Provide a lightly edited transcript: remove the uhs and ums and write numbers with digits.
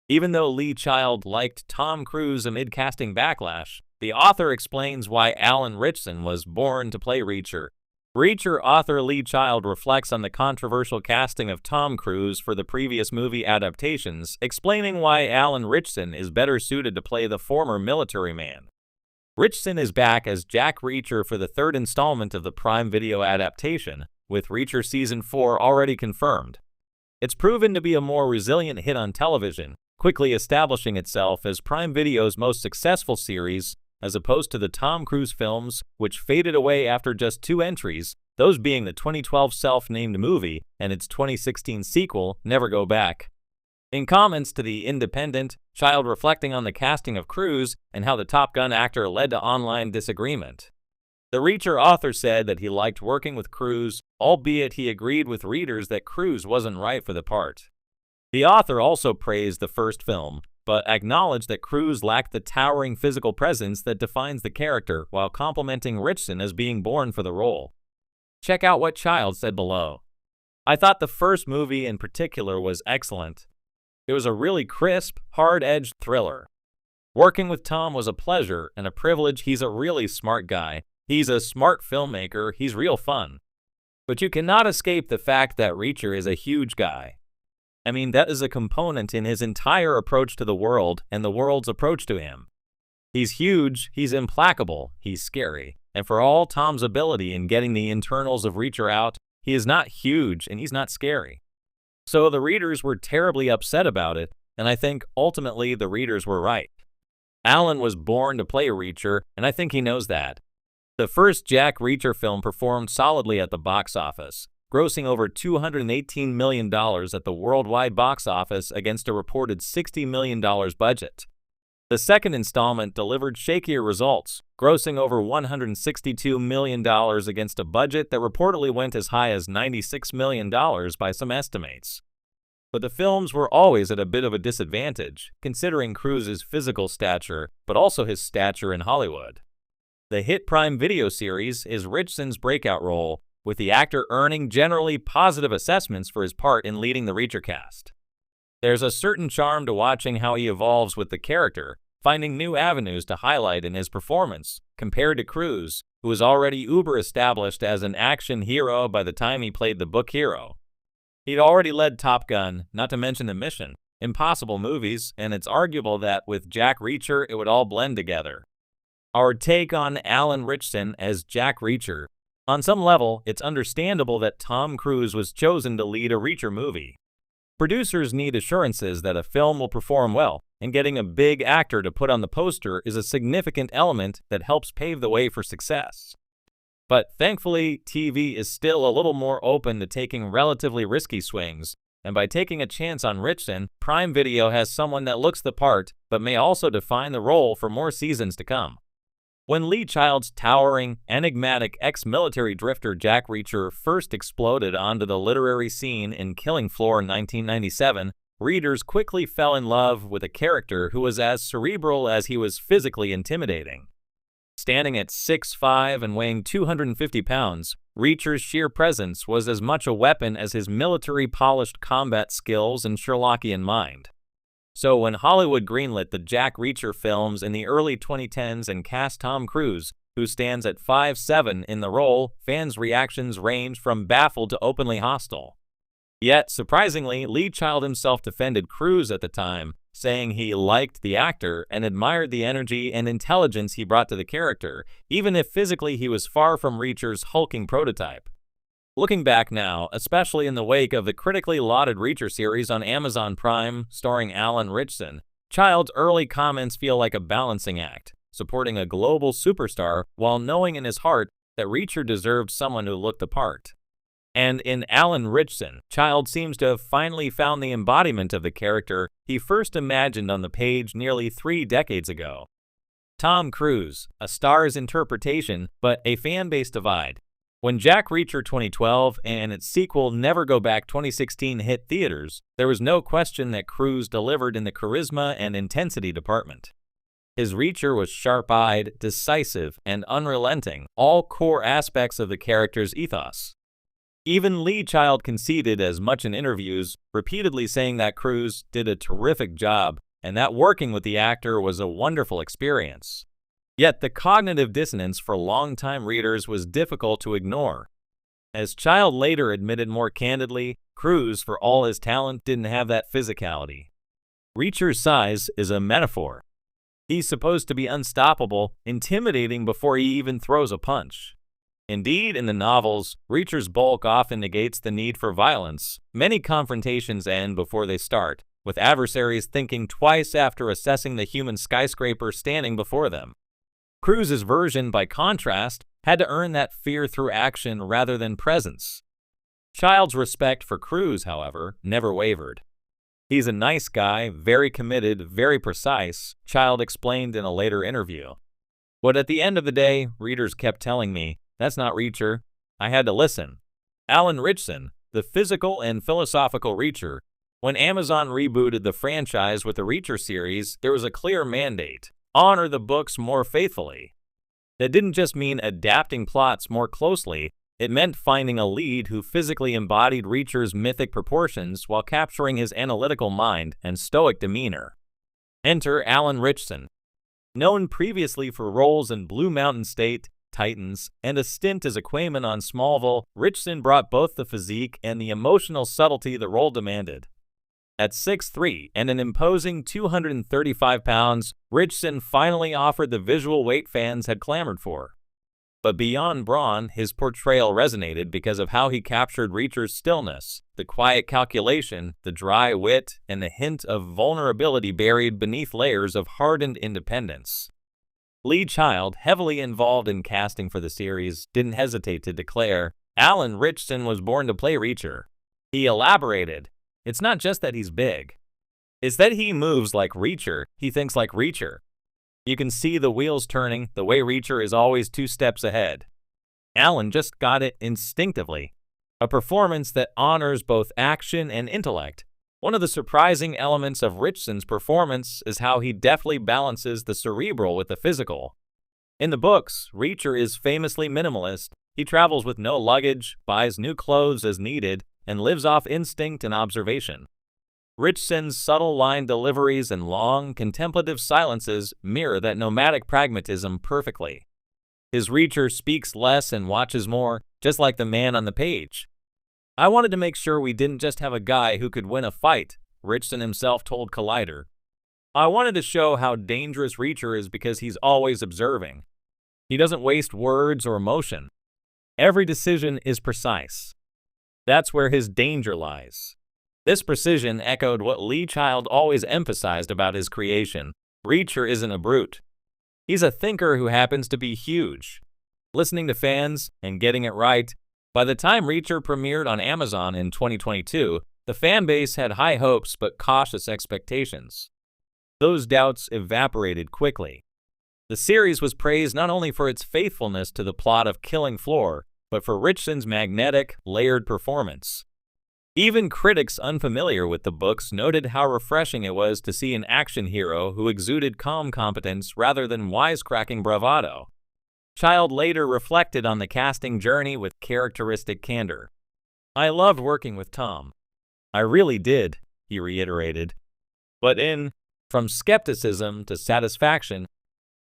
Even though Lee Child liked Tom Cruise amid casting backlash, the author explains why Alan Ritchson was born to play Reacher. Reacher author Lee Child reflects on the controversial casting of Tom Cruise for the previous movie adaptations, explaining why Alan Ritchson is better suited to play the former military man. Ritchson is back as Jack Reacher for the third installment of the Prime Video adaptation, with Reacher Season 4 already confirmed. It's proven to be a more resilient hit on television, quickly establishing itself as Prime Video's most successful series, as opposed to the Tom Cruise films, which faded away after just 2 entries, those being the 2012 self-named movie and its 2016 sequel, Never Go Back. In comments to The Independent, Child reflecting on the casting of Cruise and how the Top Gun actor led to online disagreement. The Reacher author said that he liked working with Cruise, albeit he agreed with readers that Cruise wasn't right for the part. The author also praised the first film, but acknowledged that Cruise lacked the towering physical presence that defines the character, while complimenting Ritchson as being born for the role. Check out what Child said below. I thought the first movie in particular was excellent. It was a really crisp, hard-edged thriller. Working with Tom was a pleasure and a privilege. He's a really smart guy. He's a smart filmmaker. He's real fun. But you cannot escape the fact that Reacher is a huge guy. I mean, that is a component in his entire approach to the world and the world's approach to him. He's huge, he's implacable, he's scary, and for all Tom's ability in getting the internals of Reacher out, he is not huge and he's not scary. So the readers were terribly upset about it, and I think ultimately the readers were right. Alan was born to play Reacher, and I think he knows that. The first Jack Reacher film performed solidly at the box office, grossing over $218 million at the worldwide box office against a reported $60 million budget. The second installment delivered shakier results, grossing over $162 million against a budget that reportedly went as high as $96 million by some estimates. But the films were always at a bit of a disadvantage, considering Cruise's physical stature, but also his stature in Hollywood. The hit Prime Video series is Ritchson's breakout role, with the actor earning generally positive assessments for his part in leading the Reacher cast. There's a certain charm to watching how he evolves with the character, finding new avenues to highlight in his performance, compared to Cruise, who was already uber-established as an action hero by the time he played the book hero. He'd already led Top Gun, not to mention the Mission Impossible movies, and it's arguable that with Jack Reacher it would all blend together. Our take on Alan Ritchson as Jack Reacher. On some level, it's understandable that Tom Cruise was chosen to lead a Reacher movie. Producers need assurances that a film will perform well, and getting a big actor to put on the poster is a significant element that helps pave the way for success. But thankfully, TV is still a little more open to taking relatively risky swings, and by taking a chance on Ritchson, Prime Video has someone that looks the part, but may also define the role for more seasons to come. When Lee Child's towering, enigmatic ex-military drifter Jack Reacher first exploded onto the literary scene in Killing Floor in 1997, readers quickly fell in love with a character who was as cerebral as he was physically intimidating. Standing at 6'5" and weighing 250 pounds, Reacher's sheer presence was as much a weapon as his military-polished combat skills and Sherlockian mind. So when Hollywood greenlit the Jack Reacher films in the early 2010s and cast Tom Cruise, who stands at 5'7" in the role, fans' reactions ranged from baffled to openly hostile. Yet, surprisingly, Lee Child himself defended Cruise at the time, saying he liked the actor and admired the energy and intelligence he brought to the character, even if physically he was far from Reacher's hulking prototype. Looking back now, especially in the wake of the critically lauded Reacher series on Amazon Prime, starring Alan Ritchson, Child's early comments feel like a balancing act, supporting a global superstar while knowing in his heart that Reacher deserved someone who looked the part. And in Alan Ritchson, Child seems to have finally found the embodiment of the character he first imagined on the page nearly 3 decades ago. Tom Cruise, a star's interpretation, but a fan-base divide. When Jack Reacher 2012 and its sequel Never Go Back 2016 hit theaters, there was no question that Cruise delivered in the charisma and intensity department. His Reacher was sharp-eyed, decisive, and unrelenting, all core aspects of the character's ethos. Even Lee Child conceded as much in interviews, repeatedly saying that Cruise did a terrific job and that working with the actor was a wonderful experience. Yet the cognitive dissonance for longtime readers was difficult to ignore. As Child later admitted more candidly, Cruise, for all his talent, didn't have that physicality. Reacher's size is a metaphor. He's supposed to be unstoppable, intimidating before he even throws a punch. Indeed, in the novels, Reacher's bulk often negates the need for violence. Many confrontations end before they start, with adversaries thinking twice after assessing the human skyscraper standing before them. Cruise's version, by contrast, had to earn that fear through action rather than presence. Child's respect for Cruise, however, never wavered. He's a nice guy, very committed, very precise, Child explained in a later interview. But at the end of the day, readers kept telling me, "That's not Reacher." I had to listen. Alan Ritchson, the physical and philosophical Reacher. When Amazon rebooted the franchise with the Reacher series, there was a clear mandate: honor the books more faithfully. That didn't just mean adapting plots more closely, it meant finding a lead who physically embodied Reacher's mythic proportions while capturing his analytical mind and stoic demeanor. Enter Alan Ritchson. Known previously for roles in Blue Mountain State, Titans, and a stint as Aquaman on Smallville, Ritchson brought both the physique and the emotional subtlety the role demanded. At 6'3" and an imposing 235 pounds, Ritchson finally offered the visual weight fans had clamored for. But beyond brawn, his portrayal resonated because of how he captured Reacher's stillness, the quiet calculation, the dry wit, and the hint of vulnerability buried beneath layers of hardened independence. Lee Child, heavily involved in casting for the series, didn't hesitate to declare, "Alan Ritchson was born to play Reacher." He elaborated, "It's not just that he's big. It's that he moves like Reacher, he thinks like Reacher. You can see the wheels turning, the way Reacher is always 2 steps ahead. Alan just got it instinctively. A performance that honors both action and intellect." One of the surprising elements of Ritchson's performance is how he deftly balances the cerebral with the physical. In the books, Reacher is famously minimalist. He travels with no luggage, buys new clothes as needed, and lives off instinct and observation. Ritchson's subtle line deliveries and long, contemplative silences mirror that nomadic pragmatism perfectly. His Reacher speaks less and watches more, just like the man on the page. "I wanted to make sure we didn't just have a guy who could win a fight," Ritchson himself told Collider. "I wanted to show how dangerous Reacher is because he's always observing. He doesn't waste words or emotion. Every decision is precise. That's where his danger lies." This precision echoed what Lee Child always emphasized about his creation: Reacher isn't a brute. He's a thinker who happens to be huge, listening to fans and getting it right. By the time Reacher premiered on Amazon in 2022, the fan base had high hopes but cautious expectations. Those doubts evaporated quickly. The series was praised not only for its faithfulness to the plot of Killing Floor, but for Ritchson's magnetic, layered performance. Even critics unfamiliar with the books noted how refreshing it was to see an action hero who exuded calm competence rather than wisecracking bravado. Child later reflected on the casting journey with characteristic candor. "I loved working with Tom. I really did," he reiterated. But from skepticism to satisfaction,